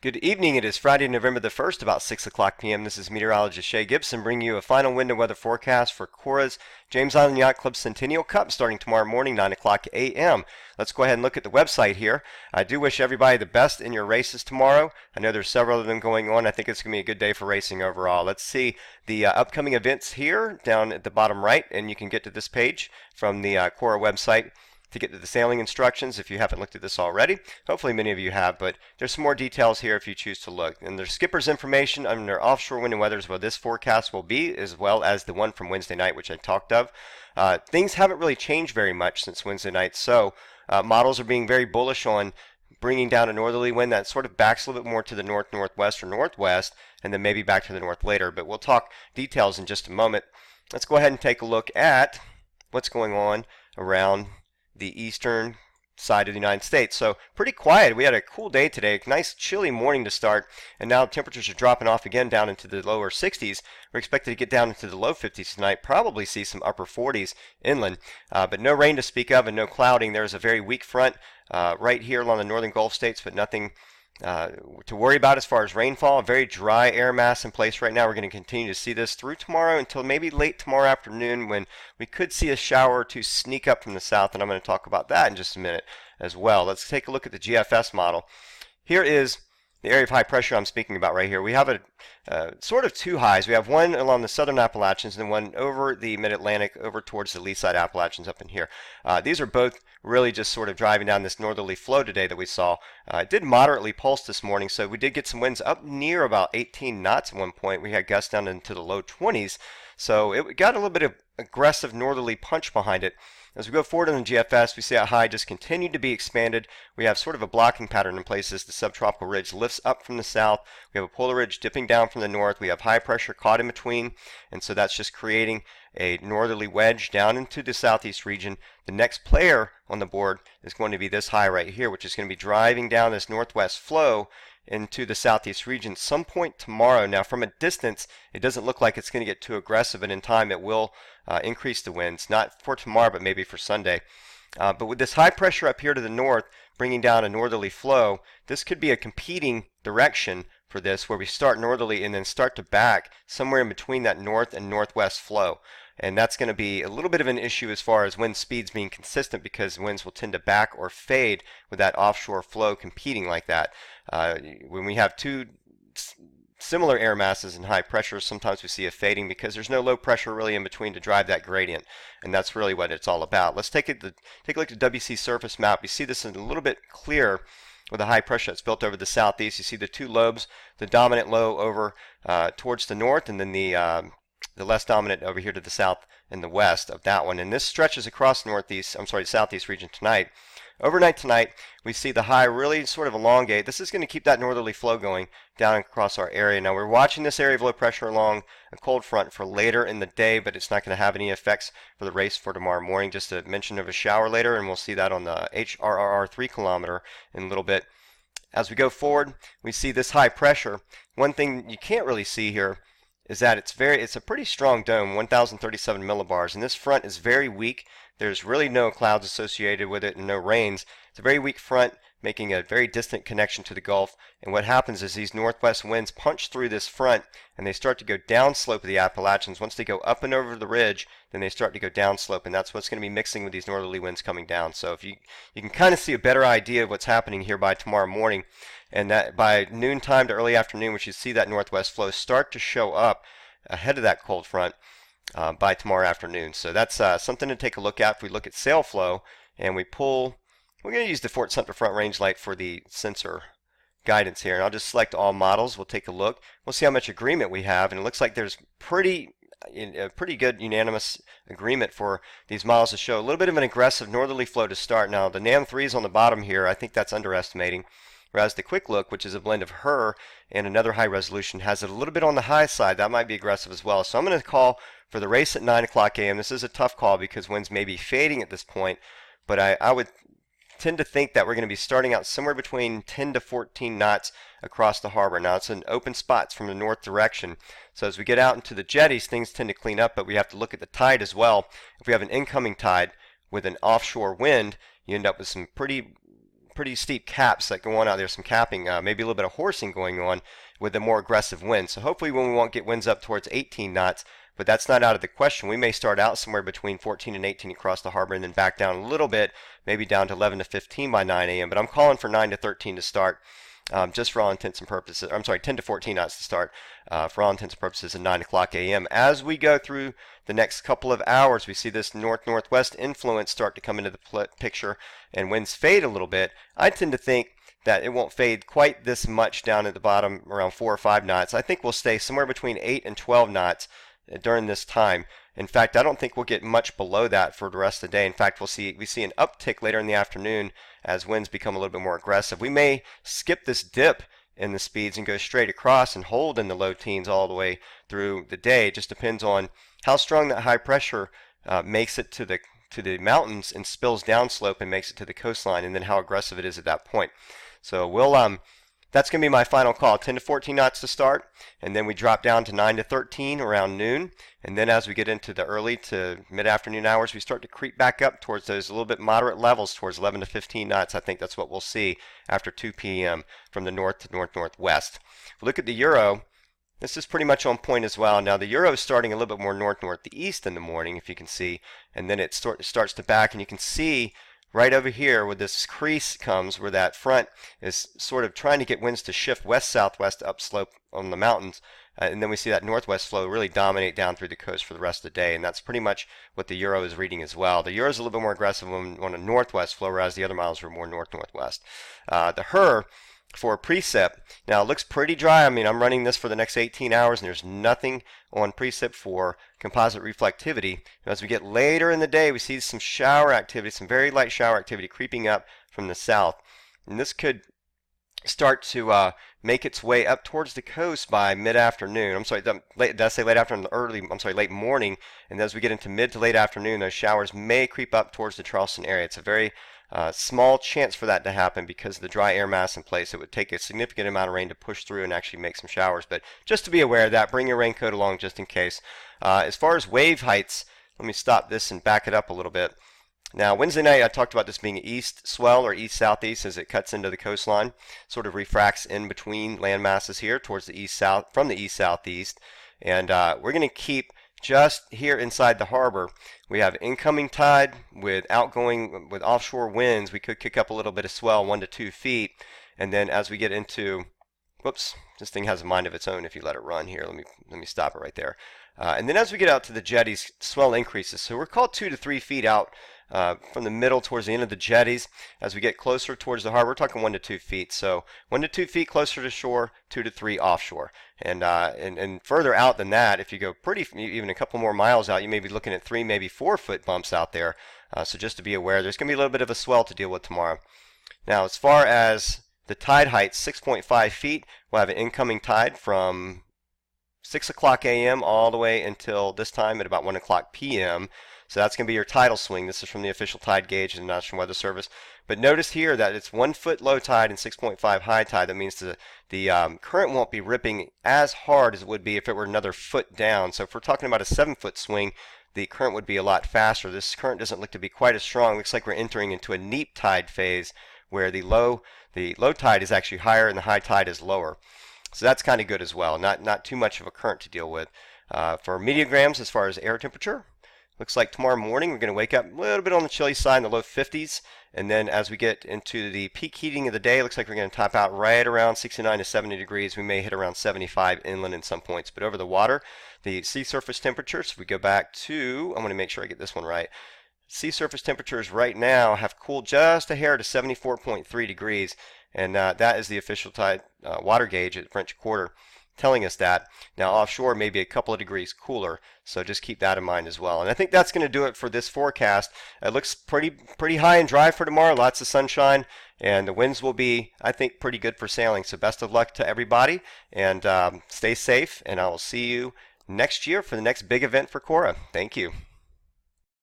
Good evening. It is Friday, November the 1st, about 6 o'clock p.m. This is meteorologist Shay Gibson bringing you a final wind and weather forecast for CORA's James Island Yacht Club Centennial Cup starting tomorrow morning, 9 o'clock a.m. Let's go ahead and look at the website here. I do wish everybody the best in your races tomorrow. I know there's several of them going on. I think it's going to be a good day for racing overall. Let's see the upcoming events here down at the bottom right, and you can get to this page from the CORA website to get to the sailing instructions if you haven't looked at this already. Hopefully many of you have, but there's some more details here if you choose to look. And there's skipper's information under offshore wind and weather is what this forecast will be, as well as the one from Wednesday night, which I talked of. Things haven't really changed very much since Wednesday night, so models are being very bullish on bringing down a northerly wind that sort of backs a little bit more to the north, northwest, or northwest, and then maybe back to the north later. But we'll talk details in just a moment. Let's go ahead and take a look at what's going on around the eastern side of the United States. So pretty quiet. We had a cool day today, a nice chilly morning to start, and now temperatures are dropping off again down into the lower 60s. We're expected to get down into the low 50s tonight, probably see some upper 40s inland, but no rain to speak of and no clouding. There's a very weak front right here along the northern Gulf states, but nothing to worry about as far as rainfall. A very dry air mass in place right now. We're going to continue to see this through tomorrow until maybe late tomorrow afternoon when we could see a shower or two sneak up from the south, and I'm going to talk about that in just a minute as well. Let's take a look at the GFS model. Here is the area of high pressure I'm speaking about right here. We have a sort of two highs. We have one along the southern Appalachians and one over the mid-Atlantic over towards the lee side Appalachians up in here. These are both really just sort of driving down this northerly flow today that we saw. It did moderately pulse this morning, so we did get some winds up near about 18 knots at one point. We had gusts down into the low 20s, so it got a little bit of aggressive northerly punch behind it. As we go forward on the GFS, we see that high just continued to be expanded. We have sort of a blocking pattern in place as the subtropical ridge lifts up from the south. We have a polar ridge dipping down from the north. We have high pressure caught in between, and so that's just creating a northerly wedge down into the southeast region. The next player on the board is going to be this high right here, which is going to be driving down this northwest flow into the southeast region some point tomorrow. Now from a distance it doesn't look like it's going to get too aggressive, but in time it will increase the winds, not for tomorrow but maybe for Sunday. But with this high pressure up here to the north bringing down a northerly flow, this could be a competing direction for this, where we start northerly and then start to back somewhere in between that north and northwest flow. And that's going to be a little bit of an issue as far as wind speeds being consistent, because winds will tend to back or fade with that offshore flow competing like that. When we have two similar air masses and high pressure, sometimes we see a fading because there's no low pressure really in between to drive that gradient, and that's really what it's all about. Let's take a look at the WC surface map. You see this in a little bit clearer with the high pressure that's built over the southeast. You see the two lobes, the dominant low over towards the north, and then the less dominant over here to the south and the west of that one. And this stretches across the southeast region tonight. Overnight tonight, we see the high really sort of elongate. This is going to keep that northerly flow going down across our area. Now we're watching this area of low pressure along a cold front for later in the day, but it's not going to have any effects for the race for tomorrow morning. Just a mention of a shower later, and we'll see that on the HRRR 3 kilometer in a little bit. As we go forward, we see this high pressure. One thing you can't really see here is that it's a pretty strong dome, 1037 millibars, and this front is very weak. There's really no clouds associated with it and no rains. It's a very weak front, making a very distant connection to the Gulf. And what happens is these northwest winds punch through this front and they start to go downslope of the Appalachians. Once they go up and over the ridge, then they start to go downslope, and that's what's going to be mixing with these northerly winds coming down. So if you can kind of see a better idea of what's happening here by tomorrow morning, and that by noontime to early afternoon, which you see that northwest flow start to show up ahead of that cold front by tomorrow afternoon. So that's something to take a look at. If we look at sail flow and we're going to use the Fort Sumter Front Range Light for the sensor guidance here, and I'll just select all models. We'll take a look. We'll see how much agreement we have, and it looks like there's a pretty good unanimous agreement for these models to show a little bit of an aggressive northerly flow to start. Now the NAM 3 is on the bottom here. I think that's underestimating. Whereas the Quick Look, which is a blend of her and another high resolution, has it a little bit on the high side. That might be aggressive as well. So I'm going to call for the race at 9 o'clock a.m. This is a tough call because winds may be fading at this point, but I would tend to think that we're going to be starting out somewhere between 10 to 14 knots across the harbor. Now it's in open spots from the north direction. So as we get out into the jetties, things tend to clean up, but we have to look at the tide as well. If we have an incoming tide with an offshore wind, you end up with some pretty pretty steep caps that go on out there, some capping, maybe a little bit of horsing going on with the more aggressive winds. So hopefully we won't get winds up towards 18 knots, but that's not out of the question. We may start out somewhere between 14 and 18 across the harbor and then back down a little bit, maybe down to 11 to 15 by 9 a.m. But I'm calling for 9 to 13 to start. Just for all intents and purposes, I'm sorry, 10 to 14 knots to start for all intents and purposes at 9 o'clock a.m. As we go through the next couple of hours, we see this north-northwest influence start to come into the picture and winds fade a little bit. I tend to think that it won't fade quite this much down at the bottom around 4 or 5 knots. I think we'll stay somewhere between 8 and 12 knots during this time. In fact, I don't think we'll get much below that for the rest of the day. In fact, we see an uptick later in the afternoon as winds become a little bit more aggressive. We may skip this dip in the speeds and go straight across and hold in the low teens all the way through the day. It just depends on how strong that high pressure makes it to the mountains and spills downslope and makes it to the coastline, and then how aggressive it is at that point. So that's going to be my final call, 10 to 14 knots to start, and then we drop down to 9 to 13 around noon, and then as we get into the early to mid-afternoon hours, we start to creep back up towards those a little bit moderate levels, towards 11 to 15 knots. I think that's what we'll see after 2 p.m. from the north to north-northwest. If we look at the Euro, this is pretty much on point as well. Now the Euro is starting a little bit more north-northeast in the morning, if you can see, and then it starts to back, and you can see right over here where this crease comes, where that front is sort of trying to get winds to shift west-southwest upslope on the mountains, and then we see that northwest flow really dominate down through the coast for the rest of the day, and that's pretty much what the Euro is reading as well. The Euro is a little bit more aggressive on a northwest flow, whereas the other miles were more north-northwest. The HER for precip, now it looks pretty dry. I mean, I'm running this for the next 18 hours and there's nothing on precip for composite reflectivity. As we get later in the day, we see some shower activity, some very light shower activity creeping up from the south, and this could start to make its way up towards the coast by mid-afternoon. I'm sorry, did I say late afternoon? Late morning. And as we get into mid to late afternoon, those showers may creep up towards the Charleston area. It's a very small chance for that to happen because of the dry air mass in place. It would take a significant amount of rain to push through and actually make some showers. But just to be aware of that, bring your raincoat along just in case. As far as wave heights, let me stop this and back it up a little bit. Now, Wednesday night, I talked about this being east swell or east-southeast as it cuts into the coastline, sort of refracts in between land masses here towards the east-south, from the east-southeast. And we're going to keep just here inside the harbor. We have incoming tide with with offshore winds. We could kick up a little bit of swell, 1 to 2 feet. And then as we get into, whoops, this thing has a mind of its own if you let it run here. Let me stop it right there. And then as we get out to the jetties, swell increases. So we're called 2 to 3 feet out from the middle towards the end of the jetties. As we get closer towards the harbor, we're talking 1 to 2 feet. So 1 to 2 feet closer to shore, 2 to 3 offshore. And further out than that, if you go even a couple more miles out, you may be looking at 3, maybe 4 foot bumps out there. So just to be aware, there's going to be a little bit of a swell to deal with tomorrow. Now, as far as the tide height, 6.5 feet, we'll have an incoming tide from 6 o'clock a.m. all the way until this time at about 1 o'clock p.m. So that's going to be your tidal swing. This is from the official tide gauge of the National Weather Service. But notice here that it's 1 foot low tide and 6.5 high tide. That means the current won't be ripping as hard as it would be if it were another foot down. So if we're talking about a 7-foot swing, the current would be a lot faster. This current doesn't look to be quite as strong. It looks like we're entering into a neap tide phase where the low tide is actually higher and the high tide is lower. So that's kind of good as well. Not too much of a current to deal with. For mediograms, as far as air temperature, looks like tomorrow morning we're going to wake up a little bit on the chilly side in the low 50s, and then as we get into the peak heating of the day, it looks like we're going to top out right around 69 to 70 degrees. We may hit around 75 inland in some points, but over the water, the sea surface temperatures, if we go back to, I'm going to make sure I get this one right, sea surface temperatures right now have cooled just a hair to 74.3 degrees, and that is the official tide water gauge at French Quarter telling us that. Now offshore maybe a couple of degrees cooler, so just keep that in mind as well. And I think that's going to do it for this forecast. It looks pretty high and dry for tomorrow, lots of sunshine, and the winds will be, I think, pretty good for sailing. So best of luck to everybody, and stay safe, and I will see you next year for the next big event for CORA. Thank you.